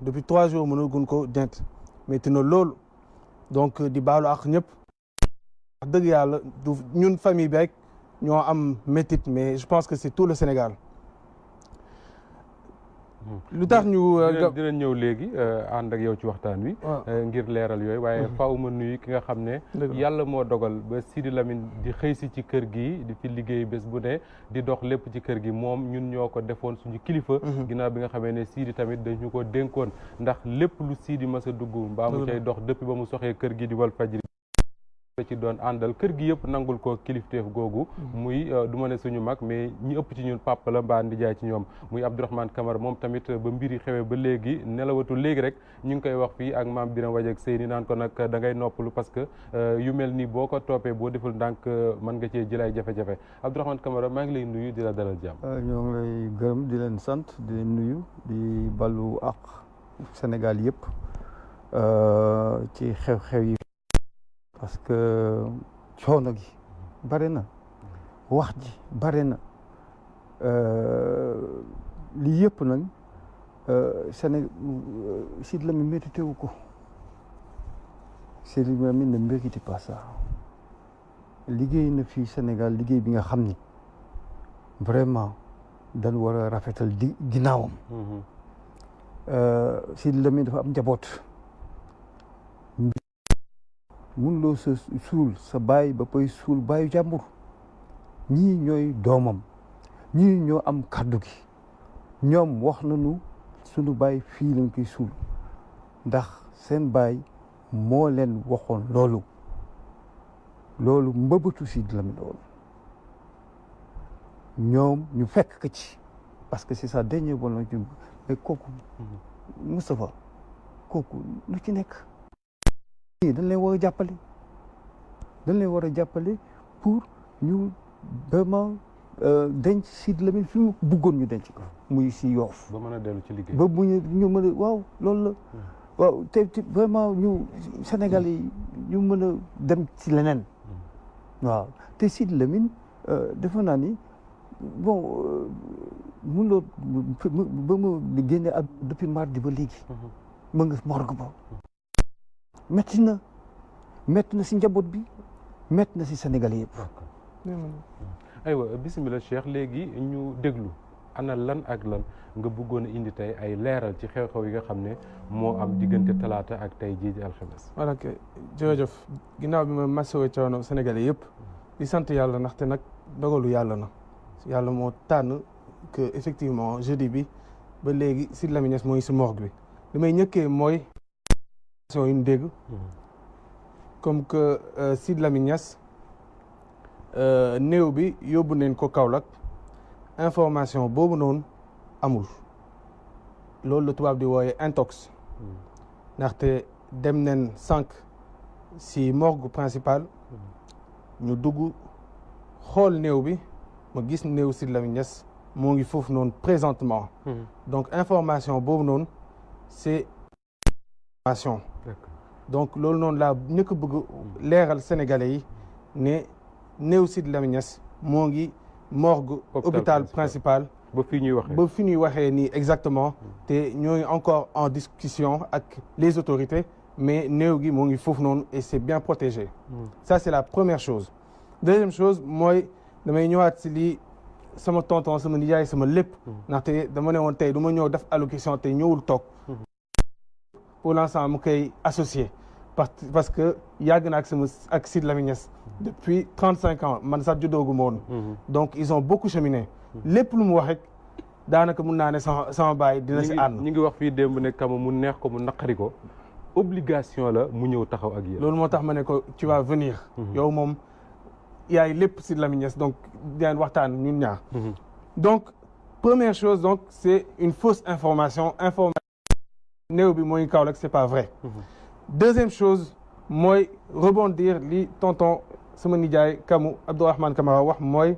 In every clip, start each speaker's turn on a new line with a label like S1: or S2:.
S1: depuis 3 jours mënaguñ ko denc métti na loolu donc di baalu ak ñëpp wax dëgg yàlla du ñun famille bi rek ñoo am métit mais je pense que c'est tout le Sénégal. lu tax ñu
S2: dinañ ñëw léegi ànd ak yow ci waxtaan wi. ngir leeral yooyu waaye faaw ma nuyu ki nga xam ne. yàlla moo dogal ba Sidi Lamine di xëy si ci kër gi di fi liggéey bés bu ne di dox lépp ci kër gi moom ñun ñoo ko defoon suñu kilifa. ginnaaw bi nga xamee ne Sidi tamit dañu ko dénkoon ndax lépp lu Sidi mas a dugg mbaa mu cay dox depuis ba mu soxee kër gi di Walfadjri ci doon àndal kër gi yëpp nangul ko kilifteef googu muy du ma ne suñu mag mais ñi ëpp ci ñun papa la mbaa ndijaay ci ñoom muy Abdourahmane Camara moom tamit ba mbiri xewee ba léegi nelawatu léegi rek ñu ngi koy wax fii ak maam Biram Wadiak Seyni naan ko nag da ngay noppalu parce que yu mel nii boo ko toppee boo deful ndànk mën nga cee jël ay jafe-jafe Abdourahmane Camara maa ngi lay nuyu di la dalal jàmm.
S3: ñoo ngi lay gërëm di leen sant di leen nuyu di ballu ak Sénégal yëpp ci xew-xew yi. parce que coono gi bare na wax ji bare na lii yëpp nag Sénégal Sidy Lamine mérité wu ko Sidy Lamine ne mérite pas ça liggéey na fii Sénégal liggéey bi nga xam ni vraiment dañ war a rafetal di ginnaawam. Sidy Lamine dafa am njaboot. mun loo sa suul sa baay ba koy suul baayu jàmbur ñii ñooy doomam ñii ñoo am kàddu gi ñoom wax nañu sunu baay fii lañ koy suul ndax seen baay moo leen waxoon loolu mbëbëtu Sidy Lamine loolu ñoom ñu fekk ko ci parce que c'est sa dernière volonté mais kooku Moustapha kooku lu ci nekk dañ leen war a jàppale pour ñu vraiment denc Sidy Lamine fi mu bëggoon ñu denc ko muy si Yoff
S2: ba mën a dellu ci liggéey
S3: ba bu ñu mën a waaw loolu la waaw te vraiment ñu Sénégal yi ñu mën a dem ci leneen waaw te Sidy Lamine defe naa ni bon mun loo ba mu génne ak depuis mardi ba léegi mën nga morgue ba metti na si njaboot bi metti na si Sénégalais yëpp.
S2: aywa bisimilah Cheikh léegi ñu déglu ana lan ak lan nga bëggoon a indi tey ay leeral ci xew-xew yi nga xam ne moo am diggante talaata ak tey jii di alxames.
S1: voilà jërëjëf ginnaaw bi ma masawee coono Sénégalais yëpp di sant yàlla ndaxte nag dogalu yàlla na yàlla moo tànn que effectivement jeudi bi ba léegi Sidy Lamine Niass mooy si morgue bi li may ñëkkee mooy. yu ñu dégg comme que Sidy Lamine Niass néew bi yóbbu nañ ko Kaolack information boobu noonu amul loolu la tubaab di wooye intox ndaxte dem nañ sànq si morgue principal ñu dugg xool néew bi ma gis néew Sidy Lamine Niass moo ngi foofu noonu présentement donc information boobu noonu c'est information donc loolu noonu laa ñëkk bëgg leeral Sénégalais yi ne néew Sidy Lamine Niass moo ngi morgue hôpital principal
S2: ba fi ñuy
S1: waxee nii exactement te ñoo ngi encore en discussion ak les autorités mais néew gi moo ngi foofu noonu et c'est bien protégé ça c'est la première chose deuxième chose mooy damay ñëwaat si lii sama tonton sama nijaay sama lépp ndaxte dama ne woon tey du ma ñëw def allocution te ñëwul toog pour l'instant mu koy associé parce que yàgg na ak Sidy Lamine Niass depuis 35 ans man sax juddoogu ma woon donc ils ont beaucoup cheminé lépp lu mu wax rek daanaka mun naa ne sama baay dina si ànd
S2: ñi ngi wax fii démb ne kama mu neex ko mu naqari ko obligation la mu ñëw taxaw ak yéen
S1: loolu moo tax ma ne ko tu vas venir yow moom yaay lépp Sidy Lamine Niass donc dinañ waxtaan ñun ñaar donc première chose donc c'est une fausse information néew bi mooy Kaolack c'est pas vrai deuxième chose mooy rebondir li tonton sama nijaay kamu Abdourahmane Camara wax mooy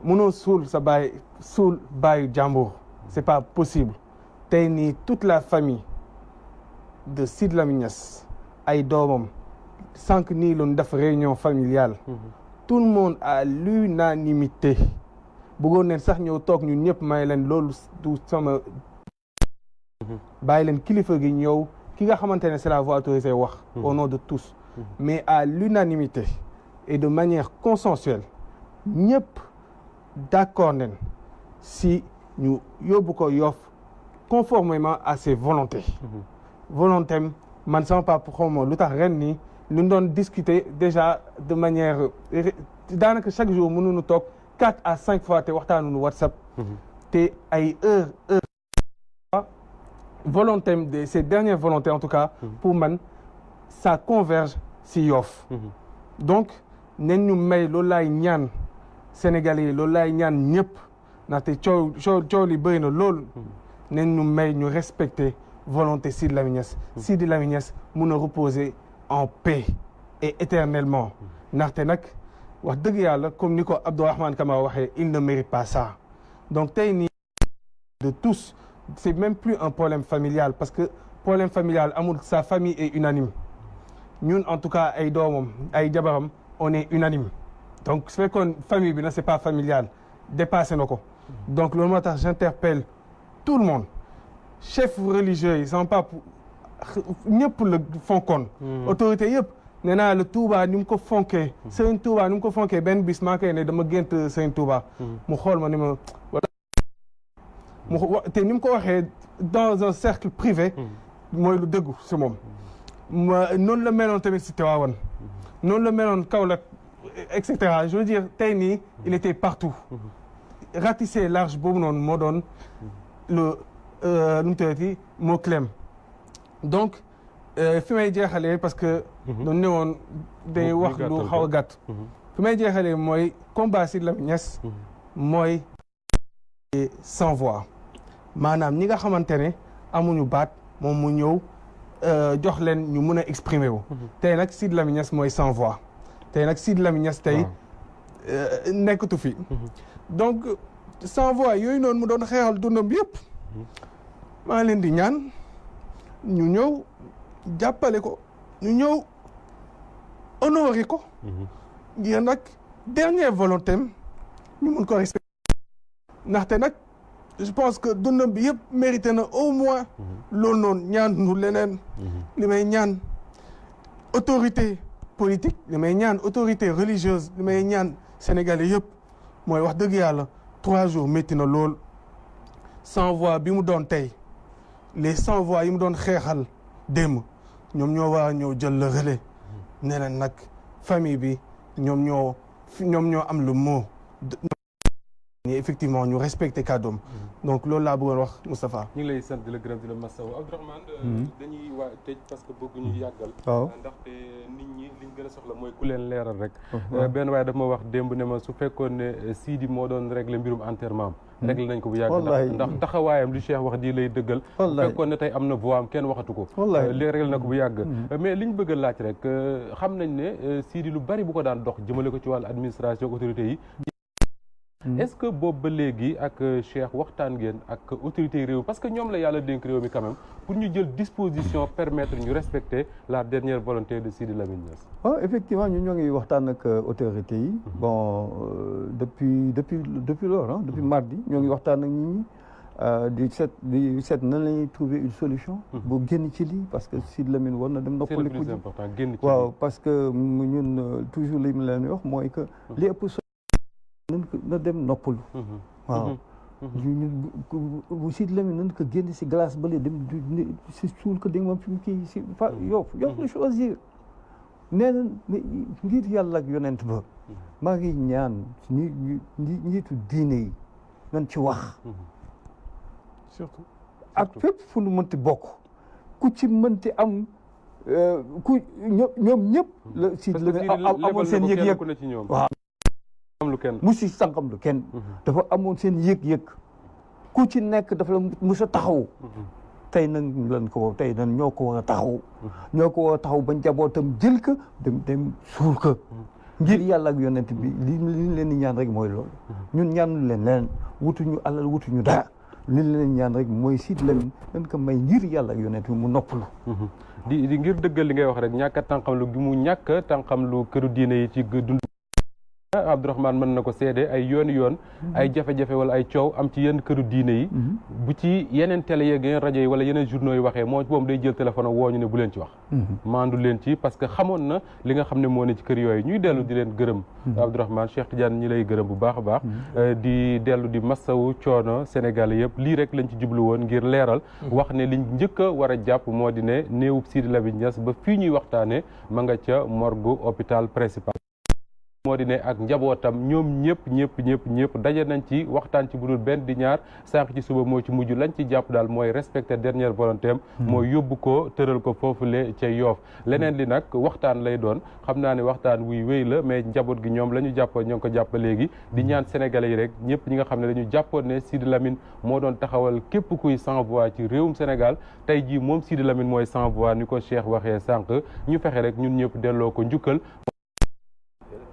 S1: mënoo suul sa baay suul baayu jàmbur c'est pas possible tey nii toute la famille de Sidy Lamine Niass ay doomam sànq nii loon def réunion familiale tout le monde à l'unanimité bëggoon neen sax ñëw toog ñun ñëpp may leen loolu du sama bàyyi leen kilifa gi ñëw ki nga xamante ne c'est la voix autorisée wax au nom de tous mais à l'unanimité et de manière consensuelle ñëpp d'accord nen si ñu yóbbu ko Yoff conformément à ses volontés volonté man sama papa xawma lu tax ren nii lu doon discuter déjà de manière daanaka chaque jour mënuñu toog 4 à 5 fois te waxtaanuñu WhatsApp te ay heure volonté de ces dernières volontés en tout cas pour man ça converge si Yoff donc nen ñu may loolu laay ñaan Sénégalais yi loolu laay ñaan ñëpp ndaxte coow li bëri na loolu nen ñu may ñu respecter volonté Sidi Lamine Niass Sidi Lamine Niass mun a reposer en paix et éternellement ndaxte nag wax dëgg yàlla comme ni ko Abdourahmane Kamara waxee il ne mérite pas ça donc tey nii de tous c'est même plus un problème familial parce que problème familial amul sa famille est unanime ñun en tout cas ay doomam ay jabaram on est unanime donc su fekkoon famille bi na c'est pas familial dépassé na ko donc loolu moo tax j'interpelle tout le monde chef religieux yi sama pap ñëpp la fonkoon autorité yëpp nee naa la Touba ni mu ko fonkee Serigne Touba ni mu ko fonkee benn bis maa koy ne dama gént Serigne Touba mu xool ma ni ma te ni mu ko waxee dans un cercle privé mooy lu dëggu si moom noonu la meloon tamit si Tivaouane noonu la meloon Kaolack et cetera je veux dire tey nii il était partout ratisser large boobu noonu moo doon le nu mu tuddati moo clem donc fi may jeexalee parce que doon ne woon day wax lu xaw a gàtt fi may jeexalee mooy combat Sidi Lamine Niass mooy sans voix maanaam ñi nga xamante ne amuñu baat moom mu ñëw jox leen ñu mën a exprimer wu tey nag Sidi Lamine Niass mooy sans voix tey nag Sidi Lamine Niass tey nekkatu fi donc sans voix yooyu noonu mu doon xeexal dundam bi yëpp maa leen di ñaan ñu ñëw jàppale ko ñu ñëw honorer ko ngir nag dernière volonté am ñu mun ko respecter ndaxte nag je pense que dundam bi yëpp mérité na au moins loolu noonu ñaan nu leneen li may ñaan autorité politique li may ñaan autorité religieuse li may ñaan sénégalais yëpp mooy wax dëgg yàlla 3 jours métti na lool sans voix bi mu doon tey les sans voix yi mu doon xeexal démb ñoom ñoo war a ñëw jël le relais ne leen nag famille bi ñoom ñoo am le mot effectivement ñu respecté kàddoom donc loolu laa bëggoon wax Moustapha.
S2: ñu ngi lay sant di la gërëm di la masawu Abdourahmane dañuy waa tëj parce que bëgguñu yàggal ndaxte nit ñi liñ gën a soxla mooy ku leen leeral rek benn waaye daf ma wax démb ne ma su fekkoon ne Sidi moo doon régler mbirum enterrement réglé nañ ko bu yàgg ndax taxawaayam li Cheikh wax di lay dëggal su fekkoon ne tey am na voix am kenn waxatu ko li réglé na ko bu yàgg mais liñ bëgg a laaj rek xam nañ ne Sidi lu bari bu ko daan dox jëmale ko ci wàllu administration autorité yi est-ce que boobu ba léegi ak Cheikh waxtaan ngeen ak autorités réew parce que ñoom la yàlla dénk réew mi quand même pour ñu jël disposition permettre ñu respecter la dernière volonté de Sidi Lamine Niass.
S3: Effectivement ñun ñoo ngi waxtaan ak autorités yi. Bon depuis lors depuis mardi ñoo ngi waxtaan ak nit ñi di seet nan la ñuy trouver une solution. bu génn ci lii parce que Sidi Lamine war na dem noppaliku.
S2: c'est le plus important génn ci
S3: waaw parce que ñun toujours li mu leen wax mooy que li ëpp na dem noppalu waaw bu Sidi Lamine nan ko génn si glace bale dem si suul ko dégg moom fi mu kii si fa Yoff la choisir nee na ngir yàlla ak yonent ba maa ngi ñaan njiitu diine yi nan ci wax
S1: surtout
S3: ak fépp fu nu mënti bokk ku ci mënti am ku ñoom ñëpp la Sidi Lamine amoon seen yëg-yëg waaw musi sànqam lu kenn dafa amoon seen yëg-yëg ku ci nekk dafa la mus a taxaw tey nag ñoo ko war a taxaw ba njabootam jël ko dem suul ko ngir yàlla ak yonent bi li leen di ñaan rek mooy loolu ñun ñaanu leen wutuñu alal wutuñu dara li leen ñaan rek mooy Sidi Lamine dañ ko may ngir yàlla ak yonent bi mu noppalu
S2: di ngir dëggal li ngay wax rek ñàkk a tànqam lu gi mu ñàkk tànqam lu këru diine yi ci dund Abdourahmane mën na ko seede ay yoon ay jafe-jafe wala ay coow am ci yenn këru diine yi bu ci yeneen télé yeeg yeneen rajo yi wala yeneen journaux yi waxee moom day jël téléphone woo ñu ne bu leen ci wax maandu leen ci parce que xamoon na li nga xam ne moo ne ci kër yooyu ñuy dellu di leen gërëm Abdourahmane Cheikh Tidiane ñi lay gërëm bu baax a baax di dellu di massawu coono Sénégal yëpp lii rek lañ ci jublu woon ngir leeral wax ne liñ njëkk a war a jàpp moo di ne néewub Sidi Lamine Niass ba fii ñuy waxtaane ma nga ca morgue hôpital principal moo di ne ak njabootam ñoom ñëpp daje nañ ci waxtaan ci budul benn di ñaar sànq ci suba moo ci mujj lañ ci jàpp daal mooy respecter dernière volonté am mooy yóbbu ko tëral ko foofule ca Yoff leneen li nag waxtaan lay doon xam naa ne waxtaan wuy wéy la mais njaboot gi ñoom la ñu jàppoon ñoo ngi ko jàpp léegi di ñaan sénégalais yi rek ñëpp ñi nga xam ne dañu jàppoon ne Sidi Lamine moo doon taxawal képp kuy sans voix ci réewum Sénégal tey jii moom Sidi Lamine mooy sans voix ni ko Cheikh waxee sànq ñu fexe rek ñun ñëpp delloo ko njukkal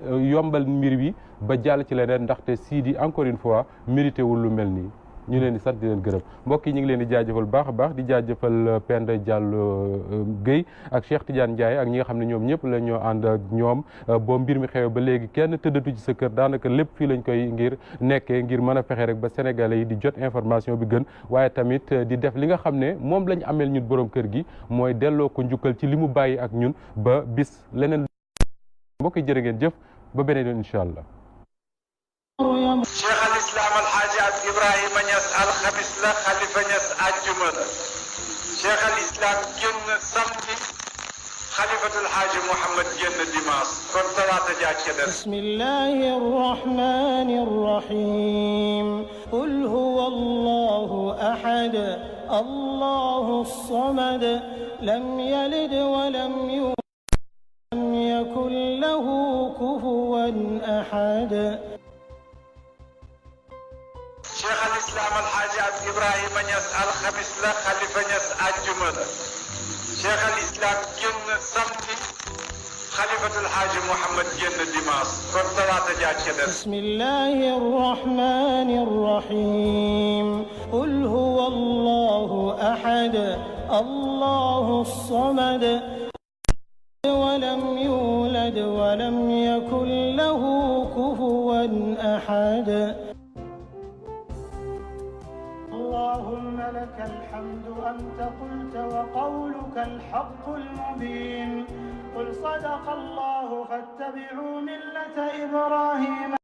S2: yombal mbir bi ba jàll ci leneen ndaxte Sidi encore une fois mérité wul lu mel nii ñu leen di sant di leen gërëm mbokk yi ñu ngi leen di jaajëfal baax a baax di jaajëfal Penda Diallo Guèye ak Cheikh Tidiane Ndiaye ak ñi nga xam ne ñoom ñëpp la ñoo ànd ak ñoom boo mbir mi xew ba léegi kenn tëddatu ci sa kër daanaka lépp fii lañ koy ngir nekkee ngir mën a fexe rek ba sénégalais yi di jot information bi gën waaye tamit di def li nga xam ne moom lañ ameel ñun borom kër gi mooy delloo ko njukkal ci li mu bàyyi ak ñun ba bis leneen mbokk yi jërë ngeen jëf ba beneen yoon incha allah.
S4: Cheikh al Islam Al Hadji Ibrahima Niass alxamis la Khalifa Niass àjjuma la Cheikh al Islam génn samedi Khalifatul Hadji Mouhamed génn dimanche kon talaata jàkk des. Bismillahi rahmani rahim qul huwa Allahu ahad Allahu samad lam yalid wa lam yulad لم يكن له كفوا أحد شيخ الإسلام الحاج إبراهيم Niass الخميس لا خليفة Niass àjjuma la شيخ الإسلام génn samedi خليفة الحاج محمد génn dimanche kon talaata jàkk des. بسم الله الرحمن الرحيم قل هو الله أحد الله الصمد ولم يولد ولم يكن له كفوا أحد اللهم لك الحمد أنت قلت وقولك الحق المبين قل صدق الله فاتبعوا ملة إبراهيم